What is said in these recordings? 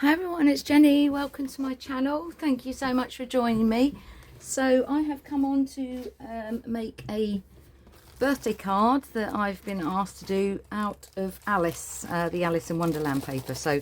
Hi everyone, it's Jenny. Welcome to my channel. Thank you so much for joining me. So I have come on to make a birthday card that I've been asked to do out of Alice, the Alice in Wonderland paper. So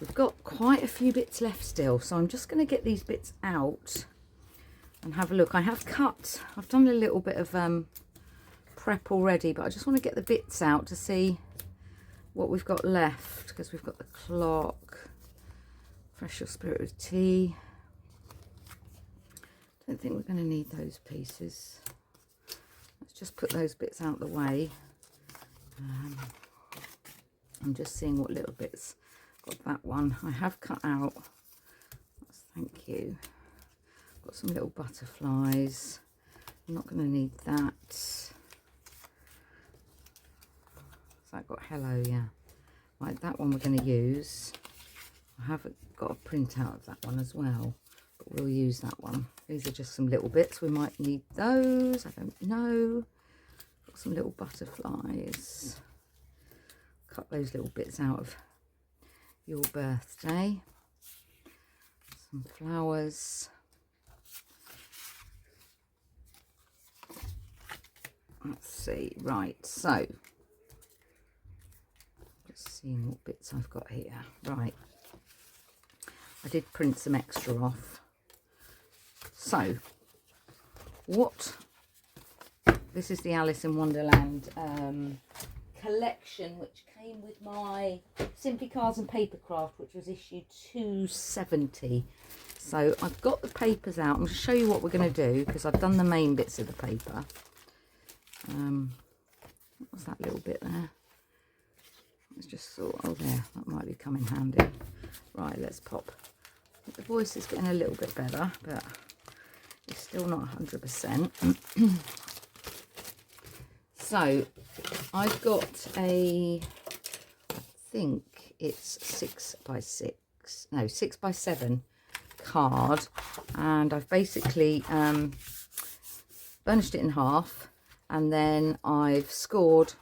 we've got quite a few bits left still, so I'm just going to get these bits out and have a look. I've done a little bit of prep already, but I just want to get the bits out to see what we've got left, because we've got the clock, fresh your spirit with tea. Don't think we're going to need those pieces. Let's just put those bits out the way. I'm just seeing what little bits. Got that one I have cut out. Thank you. Got some little butterflies. I'm not going to need that. So I got hello, yeah. Right, that one we're going to use. I haven't got a print out of that one as well, but we'll use that one. These are just some little bits. We might need those. I don't know. Got some little butterflies. Cut those little bits out of your birthday. Some flowers. Let's see. Right, so just seeing what bits I've got here. Right, I did print some extra off. So this is the Alice in Wonderland collection, which came with my Simply Cards and Papercraft, which was issue 270. So I've got the papers out. I'm going to show you what we're going to do, because I've done the main bits of the paper. What was that little bit there? Let's just sort, oh there, that might be coming handy. Right, let's pop. The voice is getting a little bit better, but it's still not 100%. So I've got I think it's 6 by 7 card, and I've basically burnished it in half, and then I've scored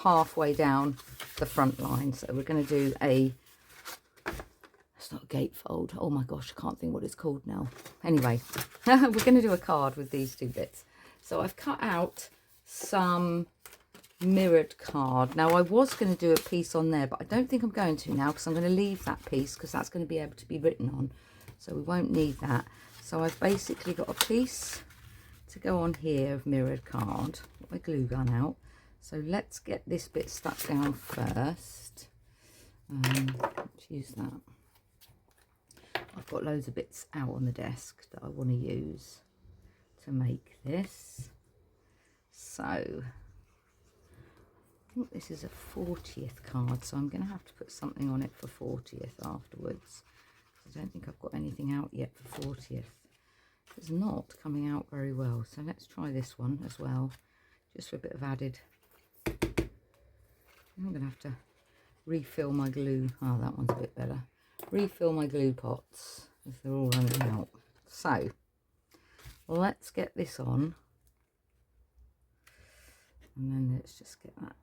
halfway down the front line. So we're going to do it's not a gatefold. Oh my gosh, I can't think what it's called now. Anyway, we're going to do a card with these two bits. So I've cut out some mirrored card. Now I was going to do a piece on there, but I don't think I'm going to now, because I'm going to leave that piece, because that's going to be able to be written on. So we won't need that. So I've basically got a piece to go on here of mirrored card. Got my glue gun out. So let's get this bit stuck down first. Let's use that. I've got loads of bits out on the desk that I want to use to make this. So I think this is a 40th card, so I'm going to have to put something on it for 40th afterwards. I don't think I've got anything out yet for 40th. It's not coming out very well, so let's try this one as well, just for a bit of added. I'm going to have to refill my glue. Oh, that one's a bit better. Refill my glue pots if they're all running out. So let's get this on, and then let's just get that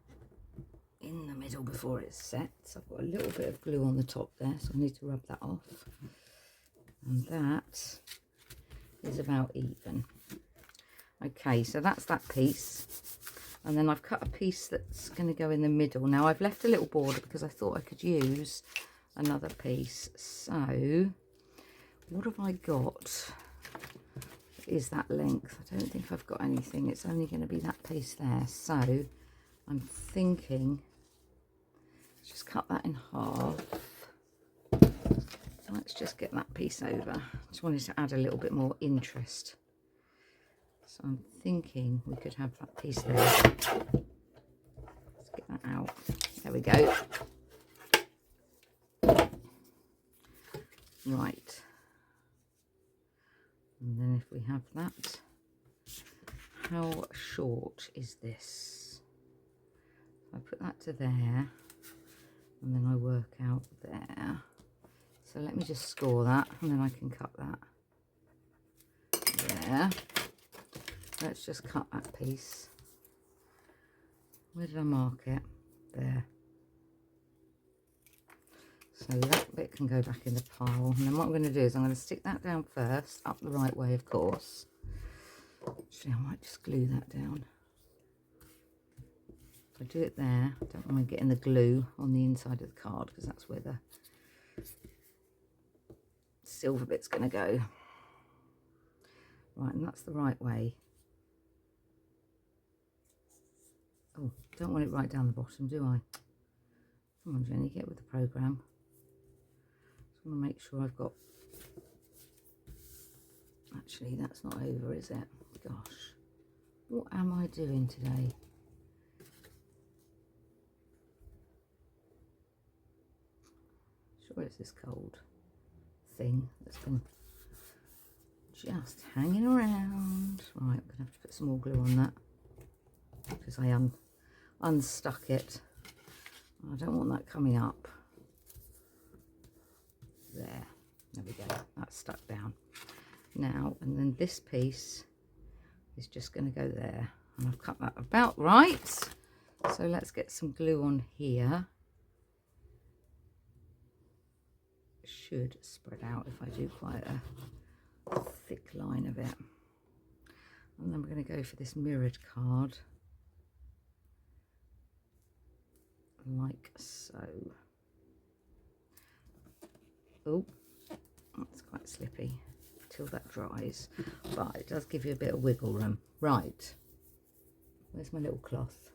in the middle before it's set. So I've got a little bit of glue on the top there, so I need to rub that off, and that is about even. Okay, so that's that piece, and then I've cut a piece that's going to go in the middle. Now I've left a little border because I thought I could use another piece. So what have I got? Is that length? I don't think I've got anything. It's only going to be that piece there. So I'm thinking, let's just cut that in half. Let's just get that piece over. Just wanted to add a little bit more interest. So I'm thinking we could have that piece there. Let's get that out. There we go. Right. And then if we have that, how short is this? I put that to there, and then I work out there. So let me just score that, and then I can cut that there. Let's just cut that piece. Where did I mark it? There. So that bit can go back in the pile. And then what I'm going to do is I'm going to stick that down first, up the right way, of course. Actually, I might just glue that down. If I do it there, I don't want to get in the glue on the inside of the card, because that's where the silver bit's going to go. Right, and that's the right way. Oh, don't want it right down the bottom, do I? Come on, Jenny, get with the programme. Just want to make sure I've got... Actually, that's not over, is it? Gosh, what am I doing today? Sure it's this cold thing that's been just hanging around. Right, I'm going to have to put some more glue on that because I unstuck it. I don't want that coming up. There we go, that's stuck down. Now, and then this piece is just going to go there, and I've cut that about right. So let's get some glue on here. It should spread out if I do quite a thick line of it. And then we're going to go for this mirrored card, like so. Oh, that's quite slippy till that dries, but it does give you a bit of wiggle room. Right, where's my little cloth?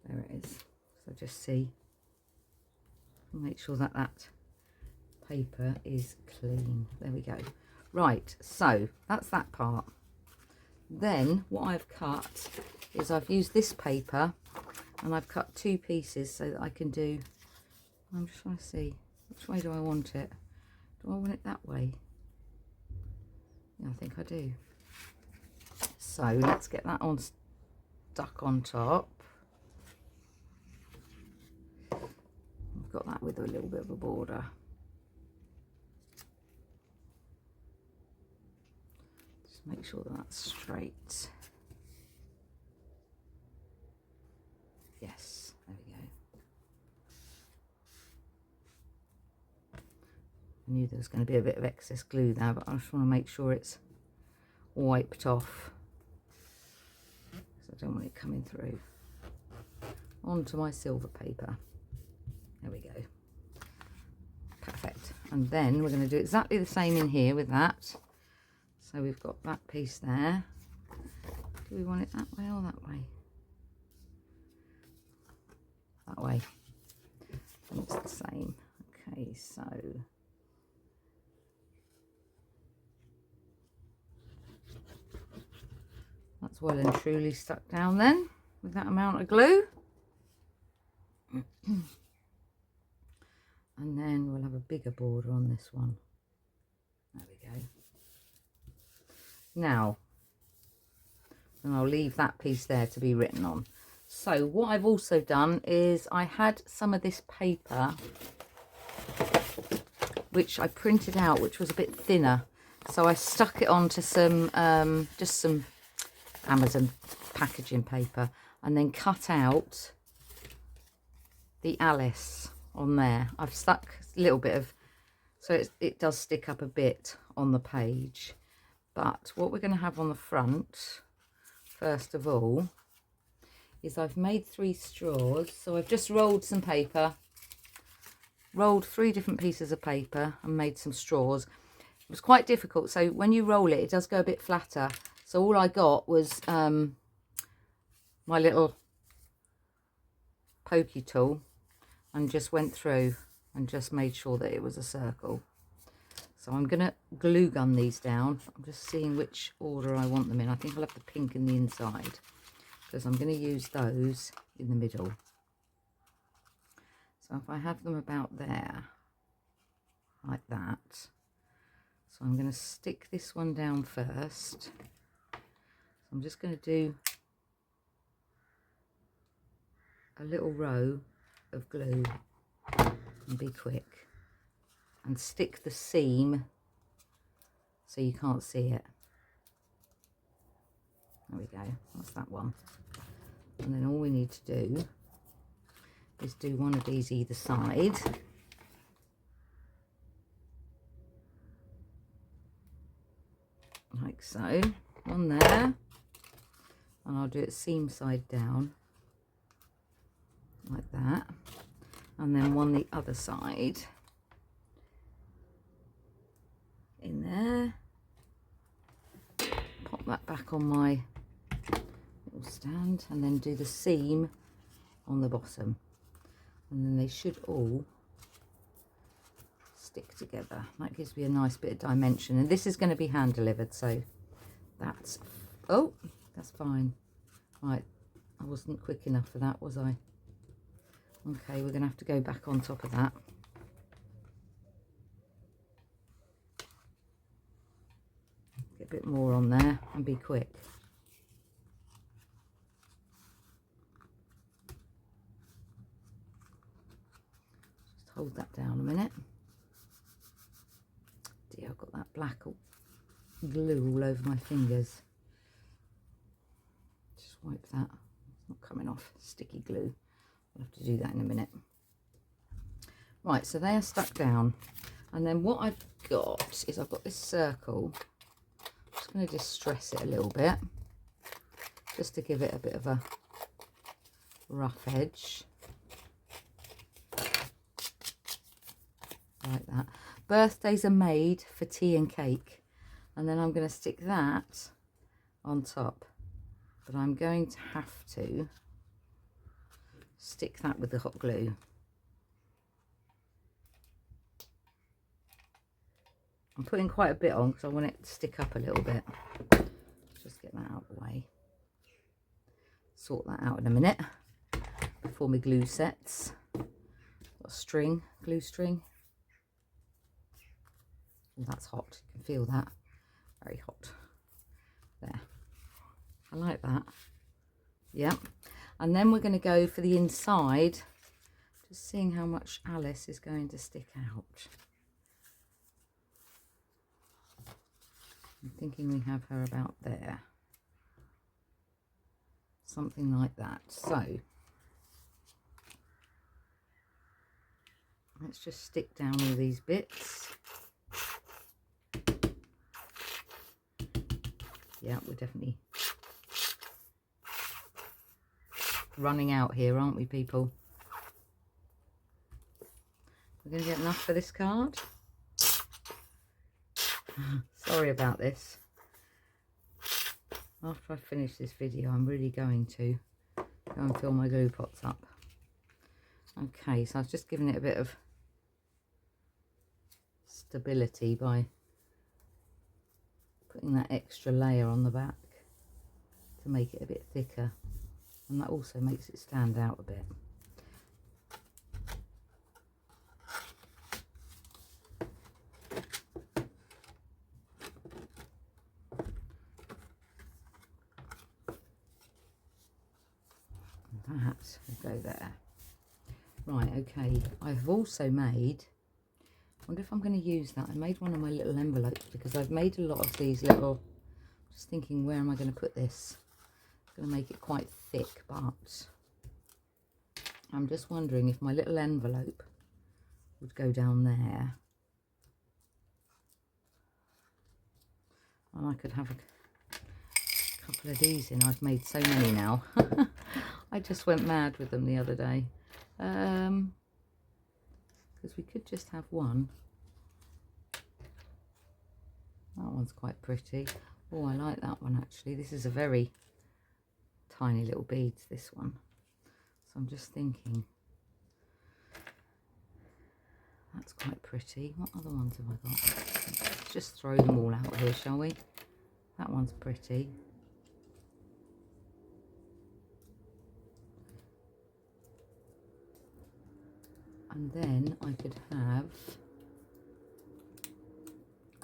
There it is. So just see, make sure that that paper is clean. There we go. Right, so that's that part. Then what I've cut is I've used this paper and I've cut two pieces so that I can do, I'm just trying to see, which way do I want it? Do I want it that way? Yeah, I think I do. So let's get that on, stuck on top. I've got that with a little bit of a border. Just make sure that that's straight. Yes, there we go. I knew there was going to be a bit of excess glue there, but I just want to make sure it's wiped off, because I don't want it coming through onto my silver paper. There we go. Perfect. And then we're going to do exactly the same in here with that. So we've got that piece there. Do we want it that way or that way? That way. And it's the same. Okay, so that's well and truly stuck down then with that amount of glue. And then we'll have a bigger border on this one. There we go. Now, and I'll leave that piece there to be written on. So what I've also done is I had some of this paper which I printed out, which was a bit thinner. So I stuck it onto some, just some Amazon packaging paper, and then cut out the Alice on there. I've stuck a little bit of, so it does stick up a bit on the page. But what we're going to have on the front, first of all, is I've made 3 straws. So I've just rolled some paper, rolled 3 different pieces of paper and made some straws. It was quite difficult, so when you roll it, it does go a bit flatter. So all I got was my little pokey tool and just went through and just made sure that it was a circle. So I'm going to glue gun these down. I'm just seeing which order I want them in. I think I'll have the pink in the inside, because I'm going to use those in the middle. So if I have them about there, like that. So I'm going to stick this one down first. So I'm just going to do a little row of glue and be quick. And stick the seam so you can't see it. There we go, that's that one. And then all we need to do is do one of these either side. Like so, one there, and I'll do it seam side down, like that, and then one the other side, in there, pop that back on my little stand, and then do the seam on the bottom, and then they should all stick together. That gives me a nice bit of dimension, and this is going to be hand delivered, so that's, oh, that's fine. Right, I wasn't quick enough for that, was I? Okay, we're going to have to go back on top of that. Get a bit more on there and be quick. Just hold that down a minute. Dear, I've got that black glue all over my fingers. Just wipe that. It's not coming off. Sticky glue. I'll have to do that in a minute. Right, so they are stuck down. And then what I've got is I've got this circle. I'm just going to distress it a little bit, just to give it a bit of a rough edge. Like that. Birthdays are made for tea and cake, and then I'm going to stick that on top, but I'm going to have to stick that with the hot glue. I'm putting quite a bit on because I want it to stick up a little bit. Just get that out of the way. Sort that out in a minute before my glue sets. Got a string, glue string. Oh, that's hot. You can feel that. Very hot. There. I like that. Yep. And then we're going to go for the inside. Just seeing how much Alice is going to stick out. I'm thinking we have her about there. Something like that. So let's just stick down all these bits. Yeah, we're definitely running out here, aren't we, people? We're going to get enough for this card. Sorry about this. After I finish this video, I'm really going to go and fill my glue pots up. Okay, so I've just given it a bit of stability by putting that extra layer on the back to make it a bit thicker, and that also makes it stand out a bit. That will go there. Right, okay, I've also made, I wonder if I'm going to use that. I made one of my little envelopes because I've made a lot of these little, just thinking, where am I going to put this? I'm going to make it quite thick, but I'm just wondering if my little envelope would go down there. And I could have a couple of these in. I've made so many now. I just went mad with them the other day. Because we could just have one. That one's quite pretty. Oh, I like that one actually. This is a very tiny little beads, this one. So I'm just thinking, that's quite pretty. What other ones have I got? Let's just throw them all out here, shall we? That one's pretty. And then I could have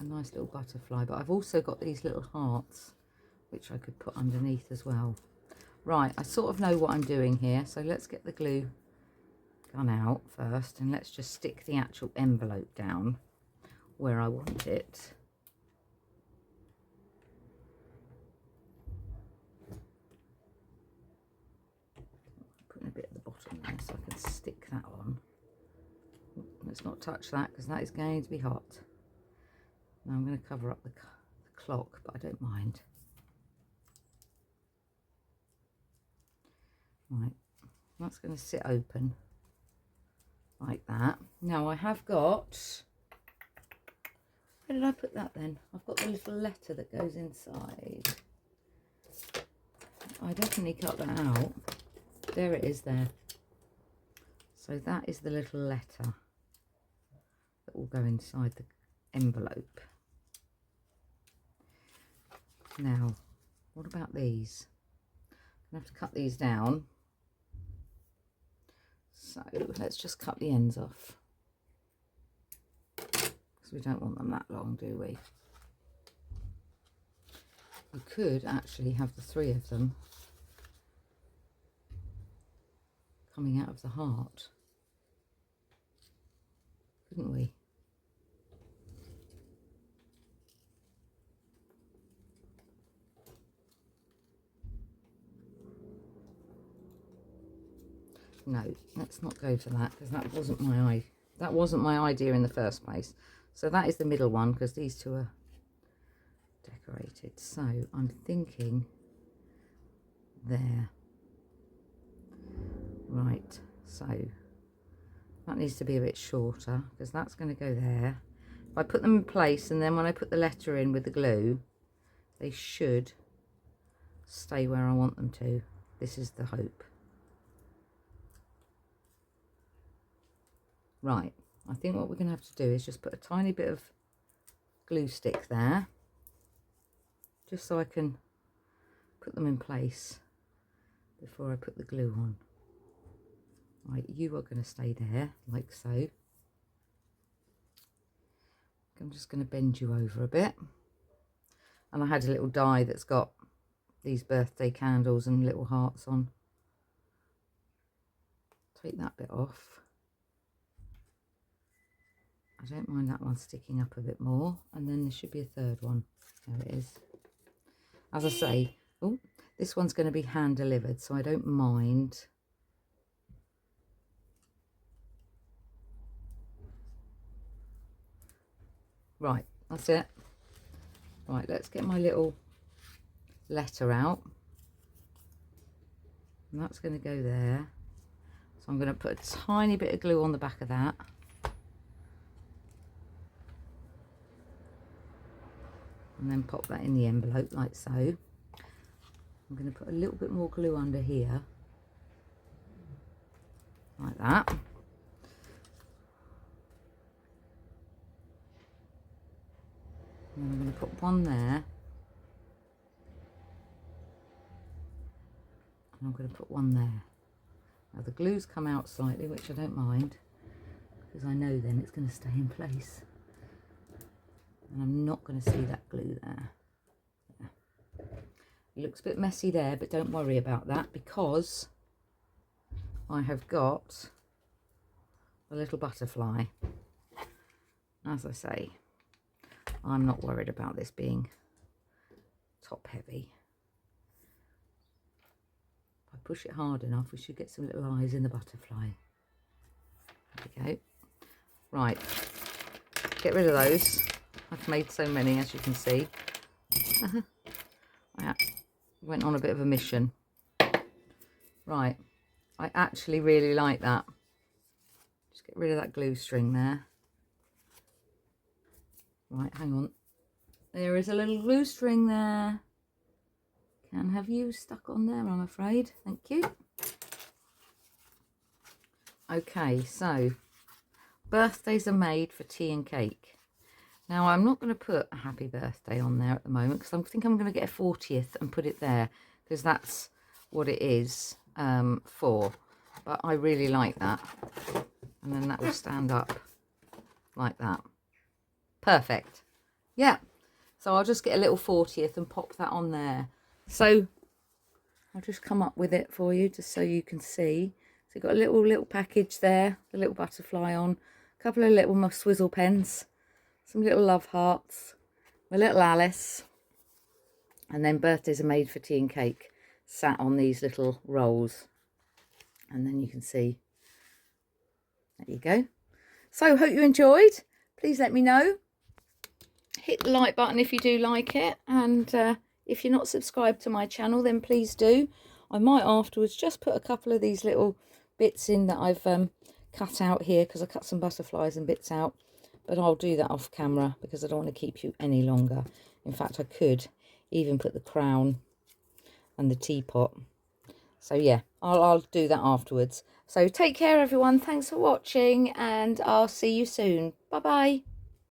a nice little butterfly, but I've also got these little hearts which I could put underneath as well. Right, I sort of know what I'm doing here, so let's get the glue gun out first and let's just stick the actual envelope down where I want it. Putting a bit at the bottom there. so I can stick that on. Let's not touch that because that is going to be hot. Now I'm going to cover up the clock, but I don't mind. Right, that's going to sit open like that. Now I have got, where did I put that then? I've got the little letter that goes inside. I definitely cut that out. There it is there. So that is the little letter that will go inside the envelope. Now, what about these? I'm going to have to cut these down. So let's just cut the ends off, because we don't want them that long, do we? We could actually have the 3 of them coming out of the heart, couldn't we? No, let's not go for that, because that wasn't my idea in the first place. So that is the middle one, because these two are decorated. So I'm thinking there. Right, so that needs to be a bit shorter, because that's going to go there. If I put them in place, and then when I put the letter in with the glue, they should stay where I want them to. This is the hope. Right, I think what we're going to have to do is just put a tiny bit of glue stick there, just so I can put them in place before I put the glue on. Right, you are going to stay there, like so. I'm just going to bend you over a bit. And I had a little die that's got these birthday candles and little hearts on. Take that bit off. I don't mind that one sticking up a bit more, and then there should be a third one. There it is. As I say, oh, this one's going to be hand delivered, so I don't mind. Right, that's it. Right, let's get my little letter out. And that's going to go there. So I'm going to put a tiny bit of glue on the back of that. And then pop that in the envelope like so. I'm going to put a little bit more glue under here, like that. And then I'm going to put one there. And I'm going to put one there. Now the glue's come out slightly, which I don't mind, because I know then it's going to stay in place. And I'm not going to see that glue there. It looks a bit messy there, but don't worry about that, because I have got a little butterfly. As I say, I'm not worried about this being top heavy. If I push it hard enough, we should get some little eyes in the butterfly. There we go. Right, get rid of those. I've made so many, as you can see. I went on a bit of a mission. Right, I actually really like that. Just get rid of that glue string there. Right, hang on. There is a little glue string there. Can have you stuck on there, I'm afraid. Thank you. Okay, so birthdays are made for tea and cake. Now, I'm not going to put a happy birthday on there at the moment, because I think I'm going to get a 40th and put it there, because that's what it is for. But I really like that. And then that will stand up like that. Perfect. Yeah. So I'll just get a little 40th and pop that on there. So I'll just come up with it for you, just so you can see. So you've got a little package there, the little butterfly on, a couple of little swizzle pens, some little love hearts, my little Alice, and then birthdays are made for tea and cake sat on these little rolls. And then you can see There you go. So hope you enjoyed. Please let me know. Hit the like button if you do like it, and if you're not subscribed to my channel, then please do. I might afterwards just put a couple of these little bits in that I've cut out here, because I cut some butterflies and bits out, but I'll do that off camera because I don't want to keep you any longer. In fact, I could even put the crown and the teapot. So yeah, I'll do that afterwards. So take care everyone, thanks for watching, and I'll see you soon. Bye bye.